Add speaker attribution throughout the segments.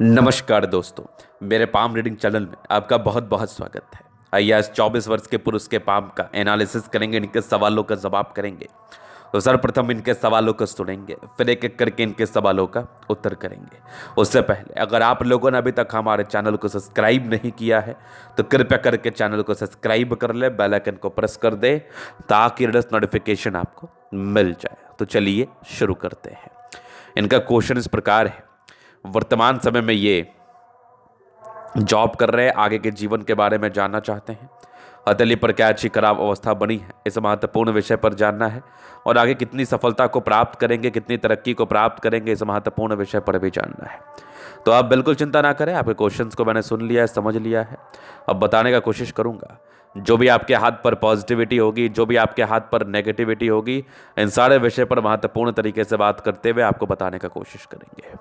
Speaker 1: नमस्कार दोस्तों, मेरे पाम रीडिंग चैनल में आपका बहुत बहुत स्वागत है। आइए आज 24 वर्ष के पुरुष के पाम का एनालिसिस करेंगे, इनके सवालों का जवाब करेंगे। तो सर्वप्रथम इनके सवालों को सुनेंगे, फिर एक एक करके इनके सवालों का उत्तर करेंगे। उससे पहले अगर आप लोगों ने अभी तक हमारे चैनल को सब्सक्राइब नहीं किया है तो कृपया करके चैनल को सब्सक्राइब कर ले, बेल आइकन को प्रेस कर दे ताकि लेटेस्ट नोटिफिकेशन आपको मिल जाए। तो चलिए शुरू करते हैं। इनका क्वेश्चन इस प्रकार है, वर्तमान समय में ये जॉब कर रहे हैं, आगे के जीवन के बारे में जानना चाहते हैं। हथेली पर क्या अच्छी खराब अवस्था बनी है, इस महत्वपूर्ण विषय पर जानना है। और आगे कितनी सफलता को प्राप्त करेंगे, कितनी तरक्की को प्राप्त करेंगे, इस महत्वपूर्ण विषय पर भी जानना है। तो आप बिल्कुल चिंता ना करें, आपके क्वेश्चंस को मैंने सुन लिया है, समझ लिया है। अब बताने का कोशिश करूंगा। जो भी आपके हाथ पर पॉजिटिविटी होगी, जो भी आपके हाथ पर नेगेटिविटी होगी, इन सारे विषय पर महत्वपूर्ण तरीके से बात करते हुए आपको बताने का कोशिश करेंगे।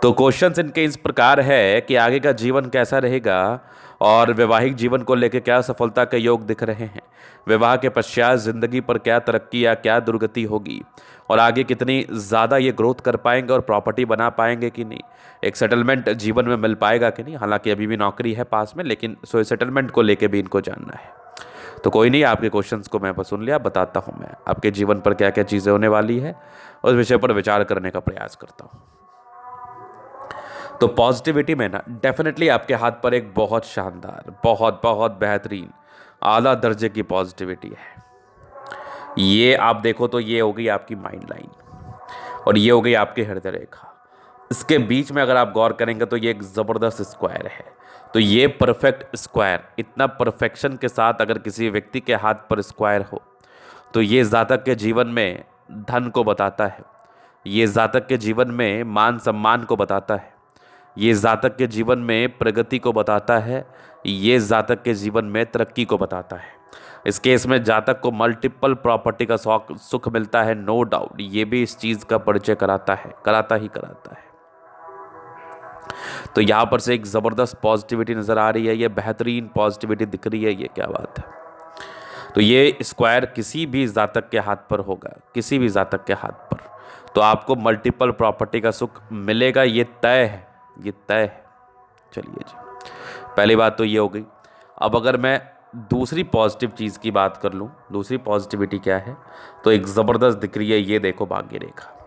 Speaker 1: तो क्वेश्चंस इनके इस प्रकार है कि आगे का जीवन कैसा रहेगा और वैवाहिक जीवन को लेकर क्या सफलता के योग दिख रहे हैं। विवाह के पश्चात जिंदगी पर क्या तरक्की या क्या दुर्गति होगी और आगे कितनी ज़्यादा ये ग्रोथ कर पाएंगे और प्रॉपर्टी बना पाएंगे कि नहीं। एक सेटलमेंट जीवन में मिल पाएगा कि नहीं। हालांकि अभी भी नौकरी है पास में, लेकिन सो सेटलमेंट को लेकर भी इनको जानना है। तो कोई नहीं, आपके क्वेश्चंस को मैं सुन लिया, बताता हूँ मैं आपके जीवन पर क्या क्या चीज़ें होने वाली है, उस विषय पर विचार करने का प्रयास करता हूँ। तो पॉजिटिविटी में ना डेफिनेटली आपके हाथ पर एक बहुत शानदार, बहुत बहुत बेहतरीन, आला दर्जे की पॉजिटिविटी है। ये आप देखो तो ये हो गई आपकी माइंड लाइन और ये हो गई आपकी हृदय रेखा। इसके बीच में अगर आप गौर करेंगे तो ये एक ज़बरदस्त स्क्वायर है। तो ये परफेक्ट स्क्वायर, इतना परफेक्शन के साथ अगर किसी व्यक्ति के हाथ पर स्क्वायर हो तो ये जातक के जीवन में धन को बताता है, ये जातक के जीवन में मान सम्मान को बताता है, ये जातक के जीवन में प्रगति को बताता है, ये जातक के जीवन में तरक्की को बताता है। इस केस में जातक को मल्टीपल प्रॉपर्टी का सुख मिलता है, नो डाउट। ये भी इस चीज़ का परिचय कराता है, कराता ही कराता है। तो यहाँ पर से एक ज़बरदस्त पॉजिटिविटी नज़र आ रही है, ये बेहतरीन पॉजिटिविटी दिख रही है, ये क्या बात है। तो ये स्क्वायर किसी भी जातक के हाथ पर होगा, किसी भी जातक के हाथ पर, तो आपको मल्टीपल प्रॉपर्टी का सुख मिलेगा, ये तय है, ये तय है। चलिए जी, पहली बात तो ये हो गई। अब अगर मैं दूसरी पॉजिटिव चीज़ की बात कर लूँ, दूसरी पॉजिटिविटी क्या है, तो एक ज़बरदस्त दिख रही है, ये देखो भाग्य रेखा।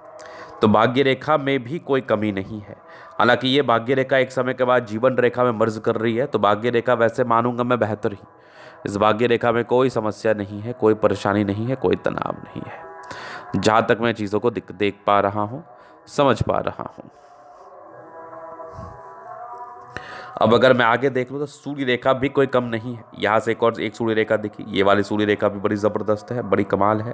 Speaker 1: तो भाग्य रेखा में भी कोई कमी नहीं है। हालांकि ये भाग्य रेखा एक समय के बाद जीवन रेखा में मर्ज कर रही है, तो भाग्य रेखा वैसे मानूंगा मैं बेहतर ही। इस भाग्य रेखा में कोई समस्या नहीं है, कोई परेशानी नहीं है, कोई तनाव नहीं है, जहाँ तक मैं चीज़ों को देख पा रहा हूँ, समझ पा रहा हूँ। अब अगर मैं आगे देख लूँ तो सूर्य रेखा भी कोई कम नहीं है। यहाँ से एक और एक सूर्य रेखा दिखी, ये वाली सूर्य रेखा भी बड़ी ज़बरदस्त है, बड़ी कमाल है।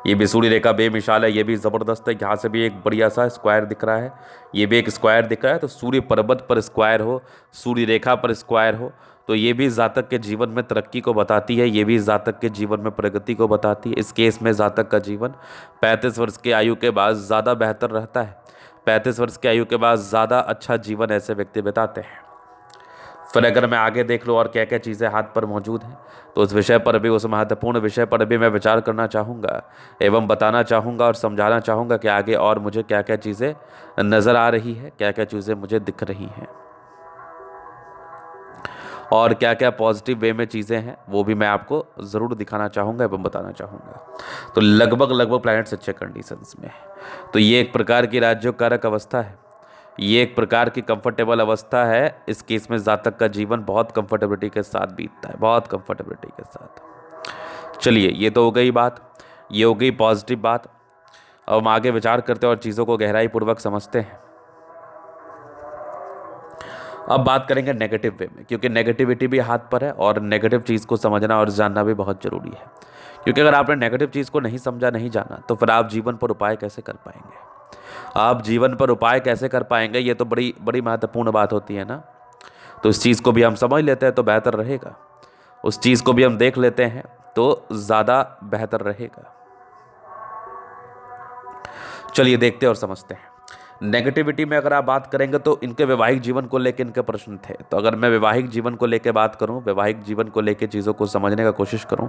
Speaker 1: ये भी सूर्य रेखा बेमिसाल है, ये भी ज़बरदस्त है। यहाँ से भी एक बढ़िया सा स्क्वायर दिख रहा है, ये भी एक स्क्वायर दिख रहा है। तो सूर्य पर्वत पर स्क्वायर हो, सूर्य रेखा पर स्क्वायर हो, तो ये भी जातक के जीवन में तरक्की को बताती है, ये भी जातक के जीवन में प्रगति को बताती है। इस केस में जातक का जीवन 35 वर्ष की आयु के बाद ज़्यादा बेहतर रहता है। 35 वर्ष की आयु के बाद ज़्यादा अच्छा जीवन ऐसे व्यक्ति बिताते हैं। फिर अगर मैं आगे देख लूँ और क्या क्या चीज़ें हाथ पर मौजूद हैं, तो उस विषय पर भी, उस महत्वपूर्ण विषय पर भी मैं विचार करना चाहूँगा एवं बताना चाहूँगा और समझाना चाहूँगा कि आगे और मुझे क्या क्या चीज़ें नज़र आ रही है, क्या क्या चीज़ें मुझे दिख रही हैं और क्या क्या पॉजिटिव वे में चीज़ें हैं, वो भी मैं आपको ज़रूर दिखाना चाहूँगा एवं बताना चाहूँगा। तो लगभग प्लैनेट्स अच्छे कंडीशंस में है। तो ये एक प्रकार की राज्योकारक अवस्था है, ये एक प्रकार की कंफर्टेबल अवस्था है। इस केस में जातक का जीवन बहुत कंफर्टेबिलिटी के साथ बीतता है, बहुत कंफर्टेबिलिटी के साथ। चलिए, ये तो हो गई बात, ये हो गई पॉजिटिव बात। अब हम आगे विचार करते हैं और चीज़ों को गहराई पूर्वक समझते हैं। अब बात करेंगे नेगेटिव वे में, क्योंकि नेगेटिविटी भी हाथ पर है और नेगेटिव चीज़ को समझना और जानना भी बहुत ज़रूरी है। क्योंकि अगर आपने नेगेटिव चीज़ को नहीं समझा, नहीं जाना, तो फिर आप जीवन पर उपाय कैसे कर पाएंगे, आप जीवन पर उपाय कैसे कर पाएंगे, ये तो बड़ी बड़ी महत्वपूर्ण बात होती है ना। तो इस चीज़ को भी हम समझ लेते हैं तो बेहतर रहेगा, उस चीज़ को भी हम देख लेते हैं तो ज़्यादा बेहतर रहेगा। चलिए देखते और समझते हैं। नेगेटिविटी में अगर आप बात करेंगे तो इनके वैवाहिक जीवन को लेकर इनके प्रश्न थे। तो अगर मैं वैवाहिक जीवन को लेकर बात करूं, वैवाहिक जीवन को लेकर चीज़ों को समझने का कोशिश करूं,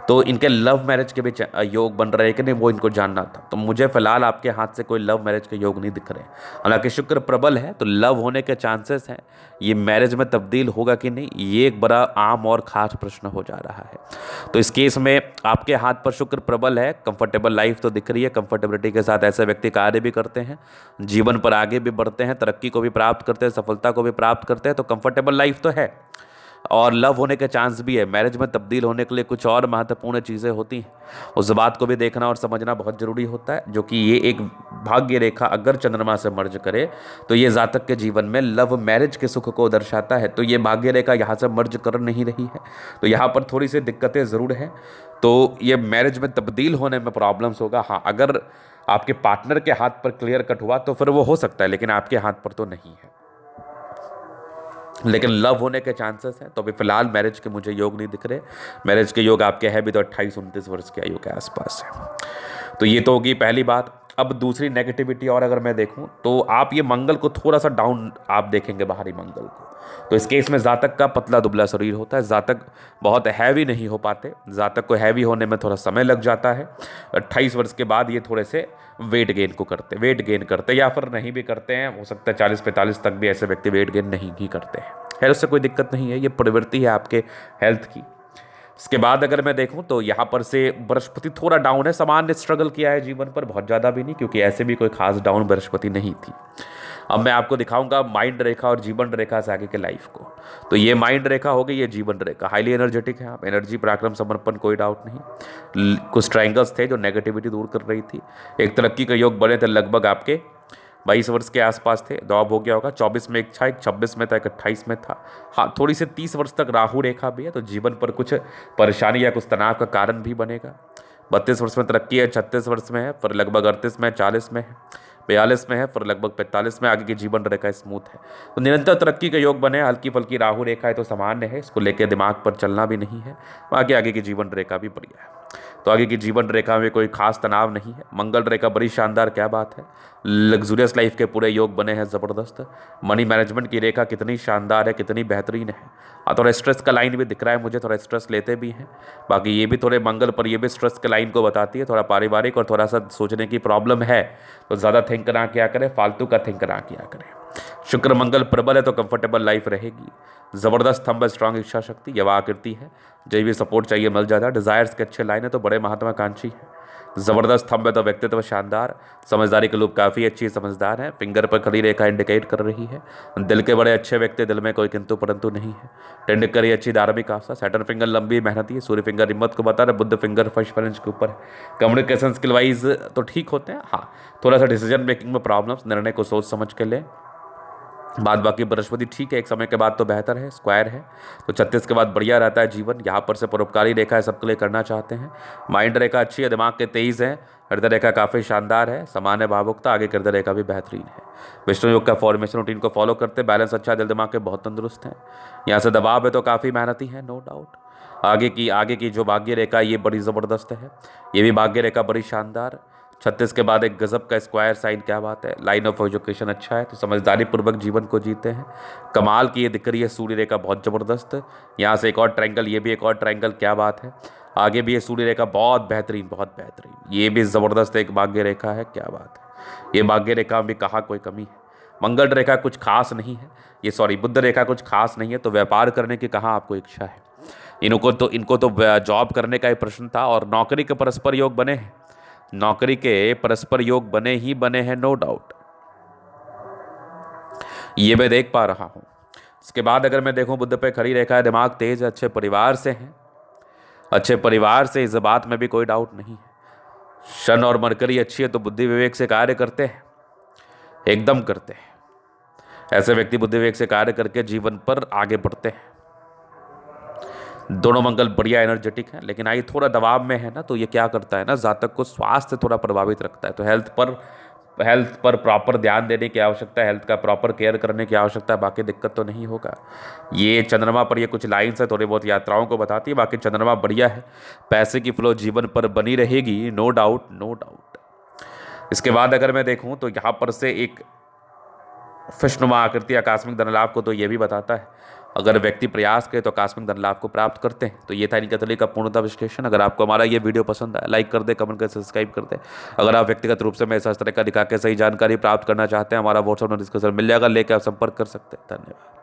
Speaker 1: तो इनके लव मैरिज के भी योग बन रहे हैं कि नहीं, वो इनको जानना था। तो मुझे फिलहाल आपके हाथ से कोई लव मैरिज के योग नहीं दिख रहे। हालांकि शुक्र प्रबल है तो लव होने के चांसेस हैं। ये मैरिज में तब्दील होगा कि नहीं, ये एक बड़ा आम और खास प्रश्न हो जा रहा है। तो इस केस में आपके हाथ पर शुक्र प्रबल है, कंफर्टेबल लाइफ तो दिख रही है। कंफर्टेबिलिटी के साथ ऐसे व्यक्ति कार्य भी करते हैं, जीवन पर आगे भी बढ़ते हैं, तरक्की को भी प्राप्त करते हैं, सफलता को भी प्राप्त करते हैं। तो कंफर्टेबल लाइफ तो है और लव होने के चांस भी है। मैरिज में तब्दील होने के लिए कुछ और महत्वपूर्ण चीज़ें होती हैं, उस बात को भी देखना और समझना बहुत ज़रूरी होता है। जो कि ये एक भाग्य रेखा अगर चंद्रमा से मर्ज करे तो ये जातक के जीवन में लव मैरिज के सुख को दर्शाता है। तो ये भाग्य रेखा यहाँ से मर्ज कर नहीं रही है, तो यहाँ पर थोड़ी सी दिक्कतें ज़रूर हैं। तो ये मैरिज में तब्दील होने में प्रॉब्लम्स होगा। हाँ, अगर आपके पार्टनर के हाथ पर क्लियर कट हुआ तो फिर वो हो सकता है, लेकिन आपके हाथ पर तो नहीं है। लेकिन लव होने के चांसेस हैं। तो अभी फिलहाल मैरिज के मुझे योग नहीं दिख रहे। मैरिज के योग आपके हैं भी तो 28-29 वर्ष की आयु के आसपास है। तो ये तो होगी पहली बात। अब दूसरी नेगेटिविटी और अगर मैं देखूं तो आप ये मंगल को थोड़ा सा डाउन आप देखेंगे, बाहरी मंगल को। तो इस केस में जातक का पतला दुबला शरीर होता है, जातक बहुत हैवी नहीं हो पाते, जातक को हैवी होने में थोड़ा समय लग जाता है। 28 वर्ष के बाद ये थोड़े से वेट गेन करते या फिर नहीं भी करते हैं। हो सकता है 40-45 तक भी ऐसे व्यक्ति वेट गेन नहीं ही करते हैं। खैर, उससे कोई दिक्कत नहीं है, ये प्रवृत्ति है आपके हेल्थ की। इसके बाद अगर मैं देखूं तो यहाँ पर से बृहस्पति थोड़ा डाउन है, सामान्य स्ट्रगल किया है जीवन पर, बहुत ज़्यादा भी नहीं, क्योंकि ऐसे भी कोई खास डाउन बृहस्पति नहीं थी। अब मैं आपको दिखाऊंगा माइंड रेखा और जीवन रेखा से आगे के लाइफ को। तो ये माइंड रेखा हो गई, ये जीवन रेखा। हाईली एनर्जेटिक है आप, एनर्जी, पराक्रम, समर्पण, कोई डाउट नहीं। कुछ ट्रायंगल्स थे जो नेगेटिविटी दूर कर रही थी। एक तरक्की के योग बने थे, लगभग आपके 22 वर्ष के आसपास थे। दौब हो गया होगा। 24 में एक था, एक 26 में था, एक 28 में था। हाँ, थोड़ी सी 30 वर्ष तक राहु रेखा भी है, तो जीवन पर कुछ परेशानी या कुछ तनाव का कारण भी बनेगा। 32 वर्ष में तरक्की है, 36 वर्ष में है, फिर लगभग 38 में, 40 में है, 42 में है, फिर लगभग 45 में। आगे की जीवन रेखा स्मूथ है, तो निरंतर तरक्की के योग बने। हल्की फल्की राहु रेखा है तो सामान्य है, इसको लेकर दिमाग पर चलना भी नहीं है। आगे की जीवन रेखा भी बढ़िया है। तो आगे की जीवन रेखा में कोई खास तनाव नहीं है। मंगल रेखा बड़ी शानदार, क्या बात है। लग्जूरियस लाइफ के पूरे योग बने हैं, ज़बरदस्त। मनी मैनेजमेंट की रेखा कितनी शानदार है, कितनी बेहतरीन है। थोड़ा स्ट्रेस का लाइन भी दिख रहा है मुझे, थोड़ा स्ट्रेस लेते भी हैं। बाकी ये भी थोड़े मंगल पर ये भी स्ट्रेस के लाइन को बताती है, थोड़ा पारिवारिक और थोड़ा सा सोचने की प्रॉब्लम है। तो ज़्यादा थिंक ना किया करें, फालतू का थिंक ना किया करें। शुक्र मंगल प्रबल है तो कंफर्टेबल लाइफ रहेगी। ज़बरदस्त स्तंभ, स्ट्रांग इच्छा शक्ति, यवा आकृति है, जो भी सपोर्ट चाहिए मिल जाता है। डिजायर्स के अच्छे लाइन है तो बड़े महत्वाकांक्षी है। ज़बरदस्त स्तंभ है तो व्यक्तित्व शानदार, समझदारी के लोग काफ़ी अच्छी समझदार हैं। फिंगर पर खड़ी रेखा इंडिकेट कर रही है दिल के बड़े अच्छे व्यक्ति, दिल में कोई किंतु परंतु नहीं है। टेंड करी अच्छी धार्मिक आस्था। सैटर्न फिंगर लंबी मेहनती है। सूर्य फिंगर हिम्मत को बता रहा है। बुद्ध फिंगर फर्स्ट फ्रेंच के ऊपर। कम्युनिकेशन स्किल वाइज तो ठीक होते हैं। हाँ, थोड़ा सा डिसीजन मेकिंग में प्रॉब्लम्स, निर्णय को सोच समझ के लें। बाद बाकी बृहस्पति ठीक है, एक समय के बाद तो बेहतर है, स्क्वायर है। तो 36 के बाद बढ़िया रहता है जीवन। यहाँ पर से परोपकारी रेखा है, सबके लिए करना चाहते हैं। माइंड रेखा अच्छी है, दिमाग के तेईस है। हृदय रेखा काफ़ी शानदार है, सामान्य भावुकता। आगे हृदय रेखा भी बेहतरीन है। विष्णु योग का फॉर्मेशन रूटीन को फॉलो करते, बैलेंस अच्छा, दिल दिमाग के बहुत तंदुरुस्त हैं। यहाँ से दबाव है तो काफ़ी मेहनती है, नो डाउट। आगे की जो भाग्य रेखा ये बड़ी ज़बरदस्त है, ये भी भाग्य रेखा बड़ी शानदार। 36 के बाद एक गजब का स्क्वायर साइन, क्या बात है। लाइन ऑफ एजुकेशन अच्छा है तो समझदारी पूर्वक जीवन को जीते हैं। कमाल की ये दिख रही है सूर्य रेखा, बहुत ज़बरदस्त। यहाँ से एक और ट्रायंगल, ये भी एक और ट्रायंगल, क्या बात है। आगे भी ये सूर्य रेखा बहुत बेहतरीन, बहुत बेहतरीन। ये भी ज़बरदस्त एक भाग्य रेखा है, क्या बात है। ये भाग्य रेखा में भी कहाँ कोई कमी है। मंगल रेखा कुछ खास नहीं है, ये सॉरी बुध रेखा कुछ खास नहीं है। तो व्यापार करने की कहाँ आपको इच्छा है। इनको तो जॉब करने का ही प्रश्न था। और नौकरी के परस्पर योग बने हैं, नौकरी के परस्पर योग बने ही बने हैं, नो डाउट। ये मैं देख पा रहा हूं। इसके बाद अगर मैं देखूं, बुध पे खड़ी रेखा है, दिमाग तेज है, अच्छे परिवार से हैं, अच्छे परिवार से, इस बात में भी कोई डाउट नहीं है। शन और मरकरी अच्छी है तो बुद्धि विवेक से कार्य करते हैं, एकदम करते हैं। ऐसे व्यक्ति बुद्धि विवेक से कार्य करके जीवन पर आगे बढ़ते हैं। दोनों मंगल बढ़िया एनर्जेटिक है, लेकिन आई थोड़ा दबाव में है ना, तो ये क्या करता है ना, जातक को स्वास्थ्य थोड़ा प्रभावित रखता है। तो हेल्थ पर प्रॉपर ध्यान देने की आवश्यकता है, हेल्थ का प्रॉपर केयर करने की आवश्यकता है। बाकी दिक्कत तो नहीं होगा। ये चंद्रमा पर ये कुछ लाइन्स है, थोड़ी बहुत यात्राओं को बताती है। बाकी चंद्रमा बढ़िया है, पैसे की फ्लो जीवन पर बनी रहेगी, नो डाउट, नो डाउट। इसके बाद अगर मैं देखूँ तो यहाँ पर से एक फिशनुमा आकृति आकस्मिक धन लाभ को तो ये भी बताता है। अगर व्यक्ति प्रयास करे तो आकस्मिक धन लाभ को प्राप्त करते हैं। तो ये था इनके तले का पूर्णतः विश्लेषण। अगर आपको हमारा ये वीडियो पसंद आया, लाइक कर दे, कमेंट कर, सब्सक्राइब कर दे। अगर आप व्यक्तिगत रूप से मैं इस तरह का दिखा के सही जानकारी प्राप्त करना चाहते हैं, हमारा व्हाट्सएप में डिस्कशन मिल जाएगा, लेकर आप संपर्क कर सकते हैं। धन्यवाद।